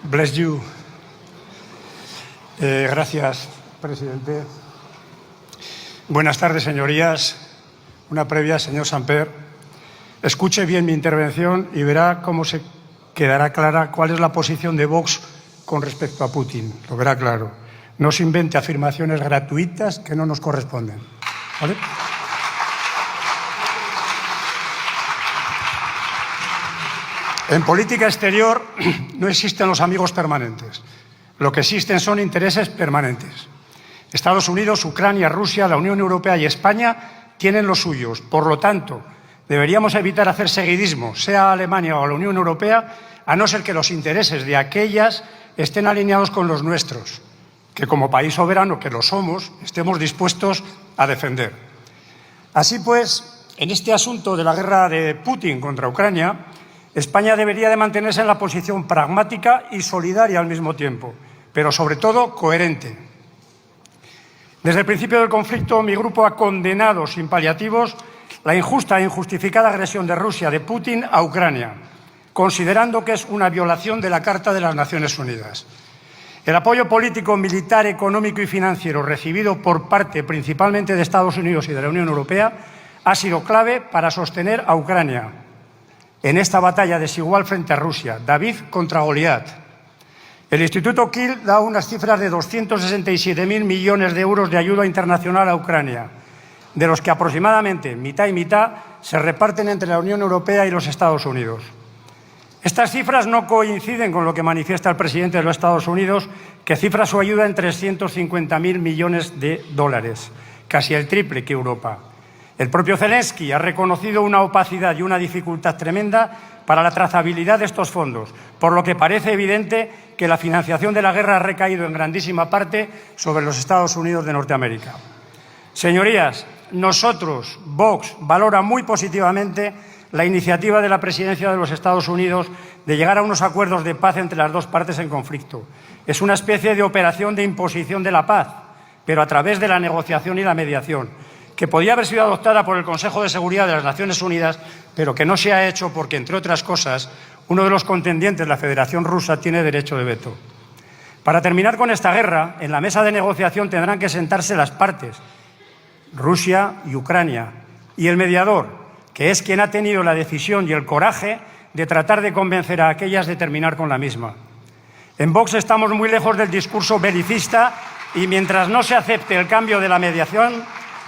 Bless you. Gracias, presidente. Buenas tardes, señorías. Una previa, señor Samper. Escuche bien mi intervención y verá cómo se quedará clara cuál es la posición de Vox con respecto a Putin. Lo verá claro. No se invente afirmaciones gratuitas que no nos corresponden. ¿Vale? En política exterior no existen los amigos permanentes. Lo que existen son intereses permanentes. Estados Unidos, Ucrania, Rusia, la Unión Europea y España tienen los suyos. Por lo tanto, deberíamos evitar hacer seguidismo, sea Alemania o la Unión Europea, a no ser que los intereses de aquellas estén alineados con los nuestros, que como país soberano que lo somos, estemos dispuestos a defender. Así pues, en este asunto de la guerra de Putin contra Ucrania, España debería de mantenerse en la posición pragmática y solidaria al mismo tiempo, pero sobre todo coherente. Desde el principio del conflicto, mi grupo ha condenado sin paliativos la injusta e injustificada agresión de Rusia, de Putin, a Ucrania, considerando que es una violación de la Carta de las Naciones Unidas. El apoyo político, militar, económico y financiero recibido por parte principalmente de Estados Unidos y de la Unión Europea ha sido clave para sostener a Ucrania en esta batalla desigual frente a Rusia, David contra Goliat. El Instituto Kiel da unas cifras de 267.000 millones de euros de ayuda internacional a Ucrania, de los que aproximadamente mitad y mitad se reparten entre la Unión Europea y los Estados Unidos. Estas cifras no coinciden con lo que manifiesta el presidente de los Estados Unidos, que cifra su ayuda en 350.000 millones de dólares, casi el triple que Europa. El propio Zelensky ha reconocido una opacidad y una dificultad tremenda para la trazabilidad de estos fondos, por lo que parece evidente que la financiación de la guerra ha recaído en grandísima parte sobre los Estados Unidos de Norteamérica. Señorías, nosotros, Vox, valora muy positivamente la iniciativa de la presidencia de los Estados Unidos de llegar a unos acuerdos de paz entre las dos partes en conflicto. Es una especie de operación de imposición de la paz, pero a través de la negociación y la mediación, que podía haber sido adoptada por el Consejo de Seguridad de las Naciones Unidas, pero que no se ha hecho porque, entre otras cosas, uno de los contendientes, la Federación Rusa, tiene derecho de veto. Para terminar con esta guerra, en la mesa de negociación tendrán que sentarse las partes, Rusia y Ucrania, y el mediador, que es quien ha tenido la decisión y el coraje de tratar de convencer a aquellas de terminar con la misma. En Vox estamos muy lejos del discurso belicista y mientras no se acepte el cambio de la mediación,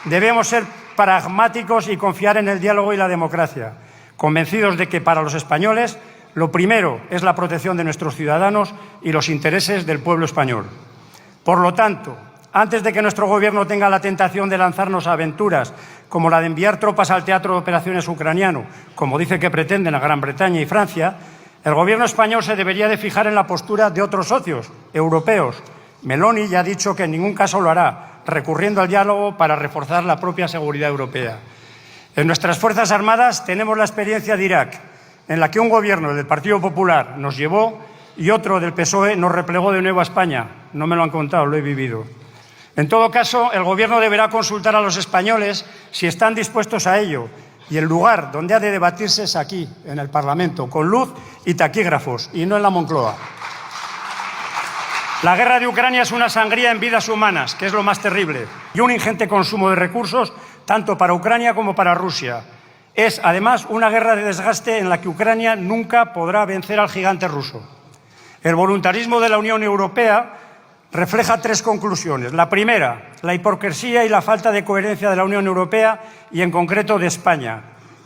debemos ser pragmáticos y confiar en el diálogo y la democracia, convencidos de que para los españoles lo primero es la protección de nuestros ciudadanos y los intereses del pueblo español. Por lo tanto, antes de que nuestro Gobierno tenga la tentación de lanzarnos a aventuras como la de enviar tropas al teatro de operaciones ucraniano, como dice que pretenden a Gran Bretaña y Francia, el Gobierno español se debería de fijar en la postura de otros socios europeos. Meloni ya ha dicho que en ningún caso lo hará, recurriendo al diálogo para reforzar la propia seguridad europea. En nuestras Fuerzas Armadas tenemos la experiencia de Irak, en la que un gobierno del Partido Popular nos llevó y otro del PSOE nos replegó de nuevo a España. No me lo han contado, lo he vivido. En todo caso, el Gobierno deberá consultar a los españoles si están dispuestos a ello, y el lugar donde ha de debatirse es aquí, en el Parlamento, con luz y taquígrafos, y no en la Moncloa. La guerra de Ucrania es una sangría en vidas humanas, que es lo más terrible, y un ingente consumo de recursos, tanto para Ucrania como para Rusia. Es, además, una guerra de desgaste en la que Ucrania nunca podrá vencer al gigante ruso. El voluntarismo de la Unión Europea refleja tres conclusiones. La primera, la hipocresía y la falta de coherencia de la Unión Europea y, en concreto, de España.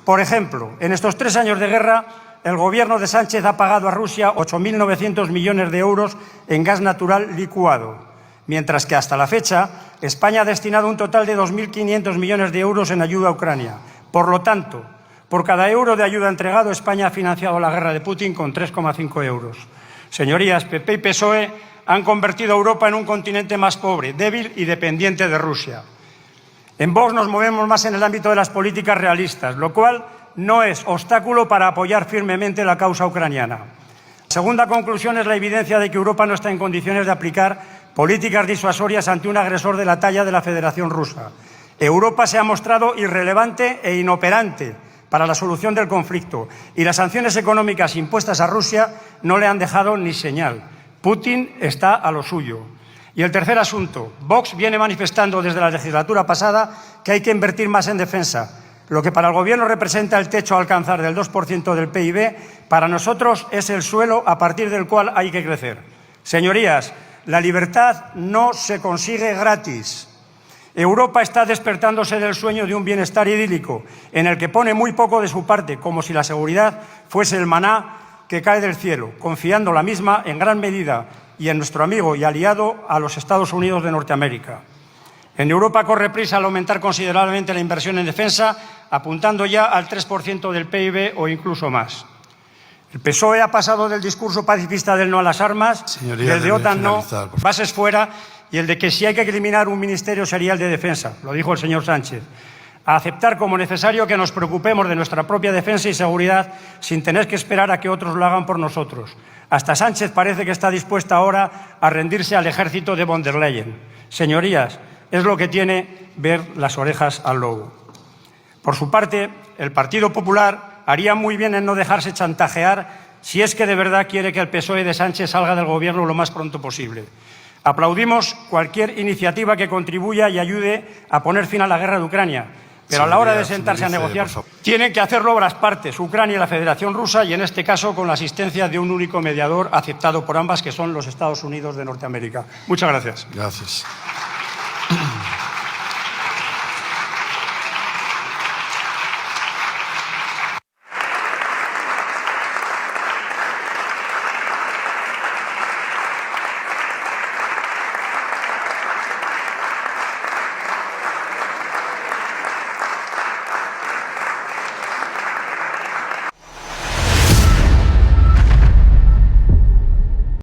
Por ejemplo, en estos 3 años de guerra, el Gobierno de Sánchez ha pagado a Rusia 8.900 millones de euros en gas natural licuado, mientras que hasta la fecha España ha destinado un total de 2.500 millones de euros en ayuda a Ucrania. Por lo tanto, por cada euro de ayuda entregado, España ha financiado la guerra de Putin con 3,5 euros. Señorías, PP y PSOE han convertido a Europa en un continente más pobre, débil y dependiente de Rusia. En Vox nos movemos más en el ámbito de las políticas realistas, lo cual no es obstáculo para apoyar firmemente la causa ucraniana. La segunda conclusión es la evidencia de que Europa no está en condiciones de aplicar políticas disuasorias ante un agresor de la talla de la Federación Rusa. Europa se ha mostrado irrelevante e inoperante para la solución del conflicto y las sanciones económicas impuestas a Rusia no le han dejado ni señal. Putin está a lo suyo. Y el tercer asunto, Vox viene manifestando desde la legislatura pasada que hay que invertir más en defensa. Lo que para el Gobierno representa el techo a alcanzar del 2% del PIB, para nosotros es el suelo a partir del cual hay que crecer. Señorías, la libertad no se consigue gratis. Europa está despertándose del sueño de un bienestar idílico, en el que pone muy poco de su parte, como si la seguridad fuese el maná que cae del cielo, confiando la misma en gran medida y en nuestro amigo y aliado a los Estados Unidos de Norteamérica. En Europa corre prisa al aumentar considerablemente la inversión en defensa, apuntando ya al 3% del PIB o incluso más. El PSOE ha pasado del discurso pacifista del no a las armas, del de OTAN no, bases fuera, y el de que si hay que eliminar un ministerio sería el de defensa, lo dijo el señor Sánchez, a aceptar como necesario que nos preocupemos de nuestra propia defensa y seguridad sin tener que esperar a que otros lo hagan por nosotros. Hasta Sánchez parece que está dispuesta ahora a rendirse al ejército de von der Leyen. Señorías, es lo que tiene ver las orejas al lobo. Por su parte, el Partido Popular haría muy bien en no dejarse chantajear si es que de verdad quiere que el PSOE de Sánchez salga del Gobierno lo más pronto posible. Aplaudimos cualquier iniciativa que contribuya y ayude a poner fin a la guerra de Ucrania, pero a la hora de sentarse a negociar tienen que hacerlo las partes, Ucrania y la Federación Rusa, y en este caso con la asistencia de un único mediador aceptado por ambas, que son los Estados Unidos de Norteamérica. Muchas gracias. Gracias.